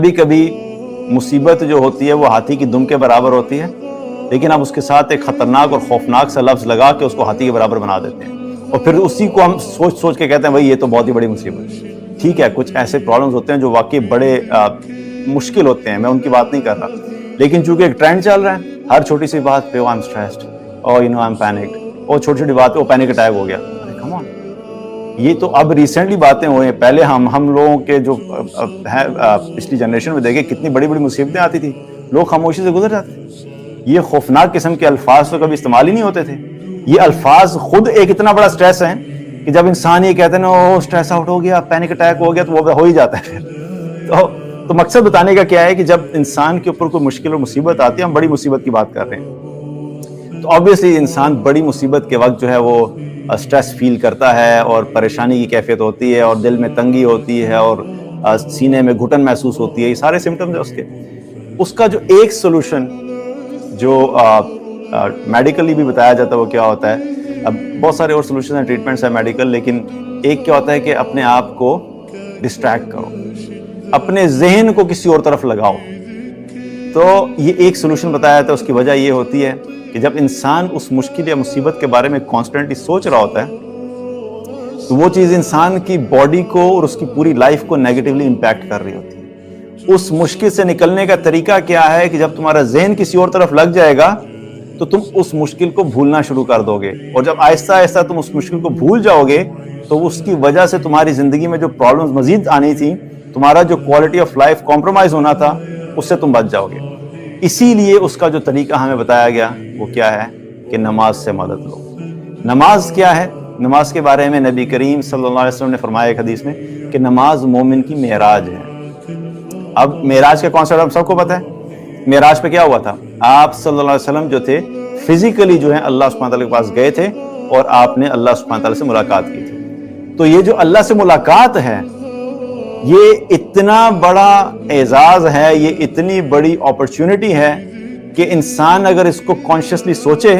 کبھی کبھی مصیبت جو ہوتی ہے وہ ہاتھی کی دم کے برابر ہوتی ہے، لیکن ہم اس کے ساتھ ایک خطرناک اور خوفناک سا لفظ لگا کے اس کو ہاتھی کے برابر بنا دیتے ہیں، اور پھر اسی کو ہم سوچ سوچ کے کہتے ہیں بھائی یہ تو بہت ہی بڑی مصیبت ہے۔ ٹھیک ہے، کچھ ایسے پرابلمز ہوتے ہیں جو واقعی بڑے مشکل ہوتے ہیں، میں ان کی بات نہیں کر رہا، لیکن چونکہ ایک ٹرینڈ چل رہا ہے، ہر چھوٹی سی بات پہ آئی ایم اسٹریسڈ اور آئی ایم پینکڈ، اور چھوٹی چھوٹی بات پہ وہ پینک اٹیک ہو گیا۔ کم آن، یہ تو اب ریسنٹلی باتیں ہوئی ہیں، پہلے ہم لوگوں کے جو ہے پچھلی جنریشن میں دیکھیں کتنی بڑی بڑی مصیبتیں آتی تھی، لوگ خاموشی سے گزر جاتے تھے۔ یہ خوفناک قسم کے الفاظ تو کبھی استعمال ہی نہیں ہوتے تھے۔ یہ الفاظ خود ایک اتنا بڑا سٹریس ہے کہ جب انسان یہ کہتے ہیں نا سٹریس آؤٹ ہو گیا، پینک اٹیک ہو گیا، تو وہ ہو ہی جاتا ہے پھر۔ تو مقصد بتانے کا کیا ہے کہ جب انسان کے اوپر کوئی مشکل اور مصیبت آتی ہے، ہم بڑی مصیبت کی بات کر رہے ہیں، تو آبویسلی انسان بڑی مصیبت کے وقت جو ہے وہ سٹریس فیل کرتا ہے، اور پریشانی کی کیفیت ہوتی ہے، اور دل میں تنگی ہوتی ہے، اور سینے میں گھٹن محسوس ہوتی ہے، یہ سارے سمٹمز ہیں اس کے۔ اس کا جو ایک سولوشن جو میڈیکلی بھی بتایا جاتا ہے وہ کیا ہوتا ہے، اب بہت سارے اور سولوشن ہیں، ٹریٹمنٹس ہیں میڈیکل، لیکن ایک کیا ہوتا ہے کہ اپنے آپ کو ڈسٹریکٹ کرو، اپنے ذہن کو کسی اور طرف لگاؤ۔ تو یہ ایک سولوشن بتایا جاتا ہے، اس کی وجہ یہ ہوتی ہے کہ جب انسان اس مشکل یا مصیبت کے بارے میں کانسٹنٹلی سوچ رہا ہوتا ہے تو وہ چیز انسان کی باڈی کو اور اس کی پوری لائف کو نیگیٹیولی امپیکٹ کر رہی ہوتی ہے۔ اس مشکل سے نکلنے کا طریقہ کیا ہے کہ جب تمہارا ذہن کسی اور طرف لگ جائے گا تو تم اس مشکل کو بھولنا شروع کر دو گے، اور جب آہستہ آہستہ تم اس مشکل کو بھول جاؤ گے تو اس کی وجہ سے تمہاری زندگی میں جو پرابلمز مزید آنی تھیں، تمہارا جو کوالٹی آف لائف کمپرومائز ہونا تھا، اس سے تم بچ جاؤ گے۔ اسی لیے اس کا جو طریقہ ہمیں بتایا گیا وہ کیا ہے کہ نماز سے مدد لو۔ نماز کیا ہے؟ نماز کے بارے میں نبی کریم صلی اللہ علیہ وسلم نے فرمایا ایک حدیث میں کہ نماز مومن کی معراج ہے۔ اب معراج کا کانسیپٹ ہم سب کو پتہ ہے، معراج پہ کیا ہوا تھا؟ آپ صلی اللہ علیہ وسلم جو تھے فزیکلی جو ہے اللہ سبحانہ تعالیٰ کے پاس گئے تھے، اور آپ نے اللہ سبحانہ تعالیٰ سے ملاقات کی تھی۔ تو یہ جو اللہ سے ملاقات ہے، یہ اتنا بڑا اعزاز ہے، یہ اتنی بڑی اپرچونٹی ہے کہ انسان اگر اس کو کانشیسلی سوچے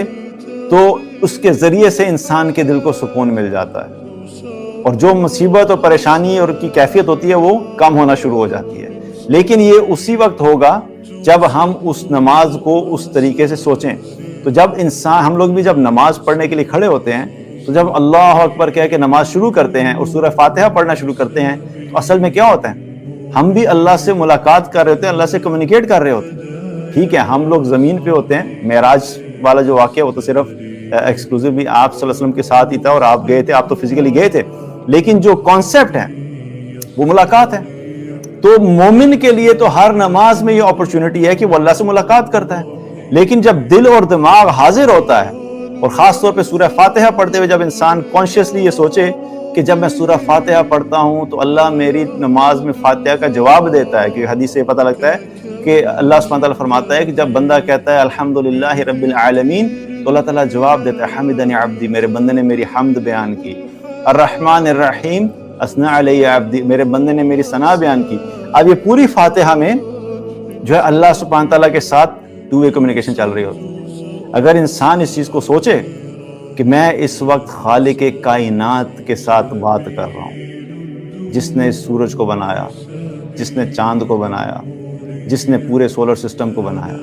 تو اس کے ذریعے سے انسان کے دل کو سکون مل جاتا ہے، اور جو مصیبت اور پریشانی اور کی کیفیت ہوتی ہے وہ کم ہونا شروع ہو جاتی ہے۔ لیکن یہ اسی وقت ہوگا جب ہم اس نماز کو اس طریقے سے سوچیں۔ تو جب انسان، ہم لوگ بھی جب نماز پڑھنے کے لیے کھڑے ہوتے ہیں تو جب اللہ اکبر کہہ کے نماز شروع کرتے ہیں اور سورہ فاتحہ پڑھنا شروع کرتے ہیں تو اصل میں کیا ہوتا ہے؟ ہم بھی اللہ سے ملاقات کر رہے ہوتے ہیں، اللہ سے کمیونیکیٹ کر رہے ہوتے ہیں۔ ٹھیک ہے، ہم لوگ زمین پہ ہوتے ہیں، معراج والا جو واقعہ وہ تو صرف ایکسکلوزیولی آپ صلی اللہ علیہ وسلم کے ساتھ ہی تھا، اور آپ گئے تھے، آپ تو فزیکلی گئے تھے، لیکن جو کانسیپٹ ہے وہ ملاقات ہے۔ تو مومن کے لیے تو ہر نماز میں یہ اپرچونٹی ہے کہ وہ اللہ سے ملاقات کرتا ہے، لیکن جب دل اور دماغ حاضر ہوتا ہے، اور خاص طور پہ سورہ فاتحہ پڑھتے ہوئے جب انسان کانشیسلی یہ سوچے کہ جب میں سورہ فاتحہ پڑھتا ہوں تو اللہ میری نماز میں فاتحہ کا جواب دیتا ہے، کہ حدیث سے پتہ لگتا ہے کہ اللہ سبحانہ تعالیٰ فرماتا ہے کہ جب بندہ کہتا ہے الحمدللہ رب العالمین تو اللہ تعالیٰ جواب دیتا ہے حمدنی عبدی، میرے بندے نے میری حمد بیان کی، الرحمن الرحیم اثنى علی عبدی، میرے بندے نے میری ثنا بیان کی۔ اب یہ پوری فاتحہ میں جو ہے اللہ سبحانہ تعالیٰ کے ساتھ ٹو وے کمیونیکیشن چل رہی ہوتی ہے۔ اگر انسان اس چیز کو سوچے کہ میں اس وقت خالق کائنات کے ساتھ بات کر رہا ہوں، جس نے سورج کو بنایا، جس نے چاند کو بنایا، جس نے پورے سولر سسٹم کو بنایا،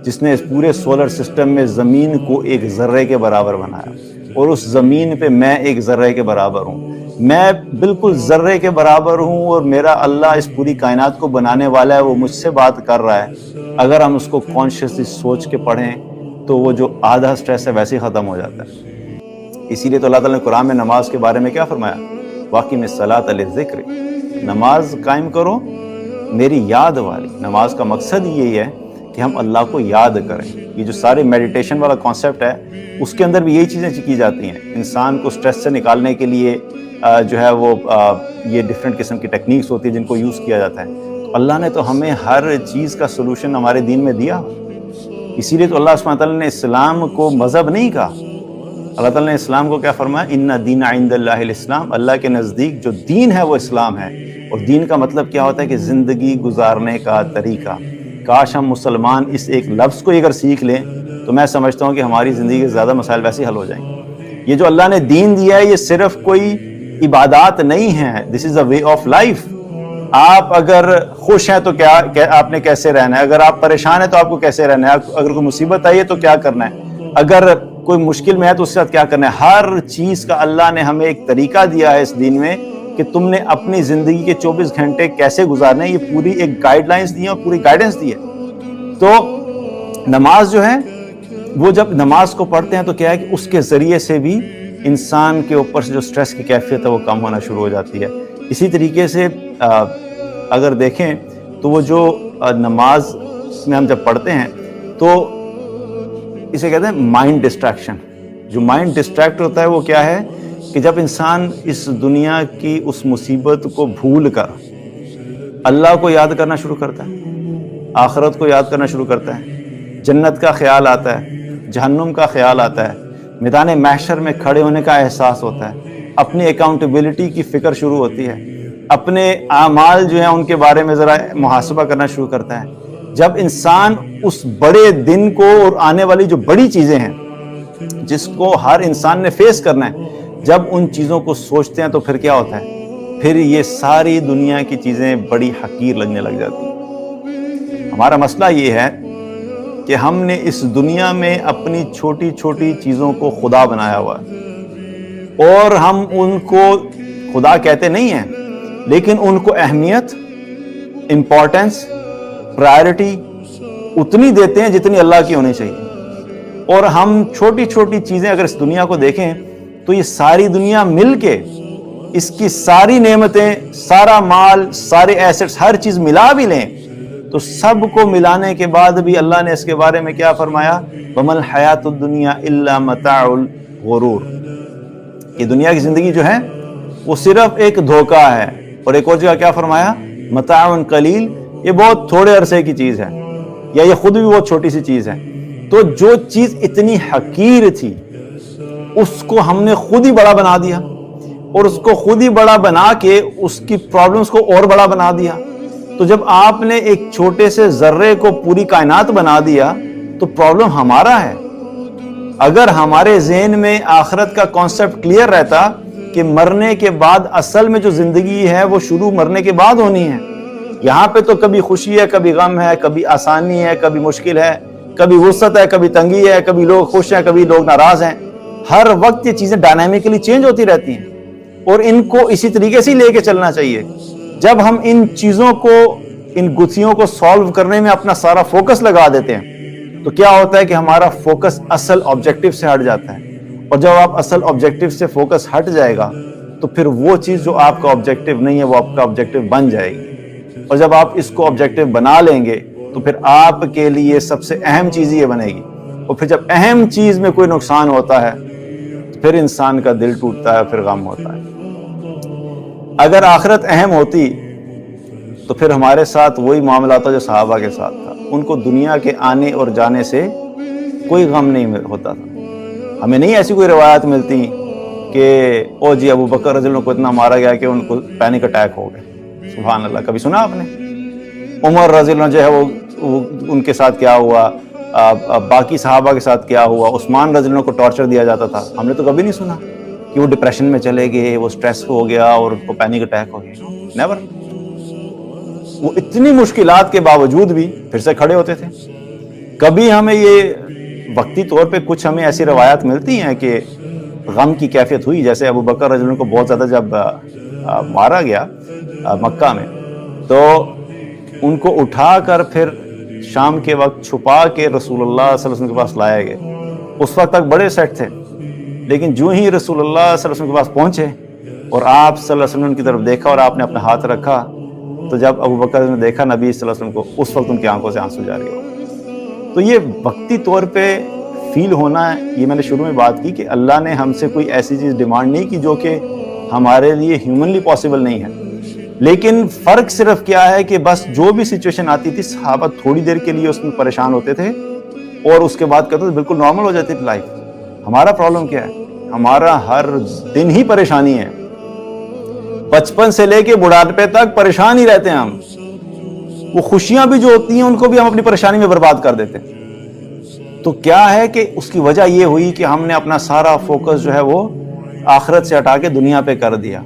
جس نے اس پورے سولر سسٹم میں زمین کو ایک ذرے کے برابر بنایا، اور اس زمین پہ میں ایک ذرے کے برابر ہوں، میں بالکل ذرے کے برابر ہوں، اور میرا اللہ اس پوری کائنات کو بنانے والا ہے، وہ مجھ سے بات کر رہا ہے۔ اگر ہم اس کو کانشیسلی سوچ کے پڑھیں تو وہ جو آدھا سٹریس ہے ویسے ہی ختم ہو جاتا ہے۔ اسی لیے تو اللہ تعالیٰ نے قرآن میں نماز کے بارے میں کیا فرمایا؟ واقعی میں الصلاۃ للذکر، نماز قائم کرو میری یاد والی۔ نماز کا مقصد یہی ہے کہ ہم اللہ کو یاد کریں۔ یہ جو سارے میڈیٹیشن والا کانسیپٹ ہے اس کے اندر بھی یہی چیزیں کی جاتی ہیں۔ انسان کو سٹریس سے نکالنے کے لیے جو ہے وہ یہ ڈفرینٹ قسم کی ٹیکنیکس ہوتی ہیں جن کو یوز کیا جاتا ہے۔ تو اللہ نے تو ہمیں ہر چیز کا سولوشن ہمارے دین میں دیا، اسی لیے تو اللہ سبحانہ تعالیٰ نے اسلام کو مذہب نہیں کہا۔ اللہ تعالیٰ نے اسلام کو کیا فرمایا؟ ان دین عند اللہ الاسلام، اللہ کے نزدیک جو دین ہے وہ اسلام ہے۔ اور دین کا مطلب کیا ہوتا ہے کہ زندگی گزارنے کا طریقہ۔ کاش ہم مسلمان اس ایک لفظ کو اگر سیکھ لیں تو میں سمجھتا ہوں کہ ہماری زندگی کے زیادہ مسائل ویسے ہی حل ہو جائیں گے۔ یہ جو اللہ نے دین دیا ہے یہ صرف کوئی عبادات نہیں ہے، دس از اے وے آف لائف۔ آپ اگر خوش ہیں تو کیا آپ نے کیسے رہنا ہے, اگر آپ پریشان ہیں تو آپ کو کیسے رہنا ہے, اگر کوئی مصیبت آئی ہے تو کیا کرنا ہے, اگر کوئی مشکل میں ہے تو اس کے ساتھ کیا کرنا ہے. ہر چیز کا اللہ نے ہمیں ایک طریقہ دیا ہے اس دین میں کہ تم نے اپنی زندگی کے 24 گھنٹے کیسے گزارنے ہیں, یہ پوری ایک گائیڈ لائنز دی ہیں اور پوری گائیڈنس دی ہے. تو نماز جو ہے وہ جب نماز کو پڑھتے ہیں تو کیا ہے کہ اس کے ذریعے سے بھی انسان کے اوپر سے جو سٹریس کی کیفیت ہے وہ کم ہونا شروع ہو جاتی ہے. اسی طریقے سے اگر دیکھیں تو وہ جو نماز میں ہم جب پڑھتے ہیں تو اسے کہتے ہیں مائنڈ ڈسٹریکشن. جو مائنڈ ڈسٹریکٹ ہوتا ہے وہ کیا ہے کہ جب انسان اس دنیا کی اس مصیبت کو بھول کر اللہ کو یاد کرنا شروع کرتا ہے, آخرت کو یاد کرنا شروع کرتا ہے, جنت کا خیال آتا ہے, جہنم کا خیال آتا ہے, میدان محشر میں کھڑے ہونے کا احساس ہوتا ہے, اپنی اکاؤنٹیبلٹی کی فکر شروع ہوتی ہے, اپنے اعمال جو ہیں ان کے بارے میں ذرا محاسبہ کرنا شروع کرتا ہے. جب انسان اس بڑے دن کو اور آنے والی جو بڑی چیزیں ہیں جس کو ہر انسان نے فیس کرنا ہے, جب ان چیزوں کو سوچتے ہیں تو پھر کیا ہوتا ہے, پھر یہ ساری دنیا کی چیزیں بڑی حقیر لگنے لگ جاتی ہیں. ہمارا مسئلہ یہ ہے کہ ہم نے اس دنیا میں اپنی چھوٹی چھوٹی چیزوں کو خدا بنایا ہوا ہے, اور ہم ان کو خدا کہتے نہیں ہیں, لیکن ان کو اہمیت, امپورٹنس, پرائرٹی اتنی دیتے ہیں جتنی اللہ کی ہونی چاہیے. اور ہم چھوٹی چھوٹی چیزیں اگر اس دنیا کو دیکھیں تو یہ ساری دنیا مل کے اس کی ساری نعمتیں, سارا مال, سارے ایسٹس, ہر چیز ملا بھی لیں تو سب کو ملانے کے بعد بھی اللہ نے اس کے بارے میں کیا فرمایا, وَمَا الْحَيَاةُ الدُّنْيَا إِلَّا مَتَاعُ الْغُرُورِ. یہ دنیا کی زندگی جو ہے وہ صرف ایک دھوکہ ہے. اور ایک اور جگہ کیا فرمایا, متاع قلیل, یہ بہت تھوڑے عرصے کی چیز ہے, یا یہ خود بھی بہت چھوٹی سی چیز ہے. تو جو چیز اتنی حقیر تھی اس کو ہم نے خود ہی بڑا بنا دیا, اور اس کو خود ہی بڑا بنا کے اس کی پرابلمز کو اور بڑا بنا دیا. تو جب آپ نے ایک چھوٹے سے ذرے کو پوری کائنات بنا دیا تو پرابلم ہمارا ہے. اگر ہمارے ذہن میں آخرت کا کانسیپٹ کلیئر رہتا کہ مرنے کے بعد اصل میں جو زندگی ہے وہ شروع مرنے کے بعد ہونی ہے, یہاں پہ تو کبھی خوشی ہے, کبھی غم ہے, کبھی آسانی ہے, کبھی مشکل ہے, کبھی وسعت ہے, کبھی تنگی ہے, کبھی لوگ خوش ہیں, کبھی لوگ ناراض ہیں. ہر وقت یہ چیزیں ڈائنامکلی چینج ہوتی رہتی ہیں, اور ان کو اسی طریقے سے لے کے چلنا چاہیے. جب ہم ان چیزوں کو, ان گتھیوں کو سالو کرنے میں اپنا سارا فوکس لگا دیتے ہیں تو کیا ہوتا ہے کہ ہمارا فوکس اصل آبجیکٹو سے ہٹ جاتا ہے. اور جب آپ اصل آبجیکٹو سے فوکس ہٹ جائے گا تو پھر وہ چیز جو آپ کا آبجیکٹو نہیں ہے وہ آپ کا آبجیکٹو بن جائے گی. اور جب آپ اس کو آبجیکٹو بنا لیں گے تو پھر آپ کے لیے سب سے اہم چیز یہ بنے گی. اور پھر جب اہم چیز میں کوئی نقصان ہوتا ہے تو پھر انسان کا دل ٹوٹتا ہے, پھر غم ہوتا ہے. اگر آخرت اہم ہوتی تو پھر ہمارے ساتھ وہی معاملہ تھا جو صحابہ کے ساتھ تھا. ان کو دنیا کے آنے اور جانے سے کوئی غم نہیں ہوتا تھا. ہمیں نہیں ایسی کوئی روایت ملتی کہ او جی ابو بکر رضی اللہ عنہ کو اتنا مارا گیا کہ ان کو پینک اٹیک ہو گئے. سبحان اللہ, کبھی سنا آپ نے؟ عمر رضی اللہ عنہ جو ہے وہ ان کے ساتھ کیا ہوا, باقی صحابہ کے ساتھ کیا ہوا, عثمان رضی اللہ عنہ کو ٹارچر دیا جاتا تھا, ہم نے تو کبھی نہیں سنا کہ وہ ڈپریشن میں چلے گئے, وہ سٹریس ہو گیا اور ان کو پینک اٹیک ہو گیا. نیور. وہ اتنی مشکلات کے باوجود بھی پھر سے کھڑے ہوتے تھے. کبھی ہمیں یہ وقتی طور پہ کچھ ہمیں ایسی روایات ملتی ہیں کہ غم کی کیفیت ہوئی, جیسے ابو بکر رضی اللہ عنہ کو بہت زیادہ جب مارا گیا مکہ میں تو ان کو اٹھا کر پھر شام کے وقت چھپا کے رسول اللہ صلی اللہ علیہ وسلم کے پاس لائے گئے. اس وقت تک بڑے سیٹ تھے, لیکن جو ہی رسول اللہ صلی اللہ علیہ وسلم کے پاس پہنچے اور آپ صلی اللہ علیہ وسلم کی طرف دیکھا اور آپ نے اپنا ہاتھ رکھا تو جب ابو بکر نے دیکھا نبی صلی اللہ علیہ وسلم کو, اس وقت ان کی آنکھوں سے آنسو جاری ہو. تو یہ وقتی طور پہ فیل ہونا ہے. یہ میں نے شروع میں بات کی کہ اللہ نے ہم سے کوئی ایسی چیز ڈیمانڈ نہیں کی جو کہ ہمارے لیے ہیومنلی پاسبل نہیں ہے. لیکن فرق صرف کیا ہے کہ بس جو بھی سچویشن آتی تھی صحابہ تھوڑی دیر کے لیے اس میں پریشان ہوتے تھے اور اس کے بعد کہتے تھے بالکل نارمل ہو جاتی تھی لائف. ہمارا پرابلم کیا ہے, ہمارا ہر دن ہی پریشانی ہے. بچپن سے لے کے بڑھاپے تک پریشان ہی رہتے ہیں ہم. وہ خوشیاں بھی جو ہوتی ہیں ان کو بھی ہم اپنی پریشانی میں برباد کر دیتے ہیں. تو کیا ہے کہ اس کی وجہ یہ ہوئی کہ ہم نے اپنا سارا فوکس جو ہے وہ آخرت سے ہٹا کے دنیا پہ کر دیا.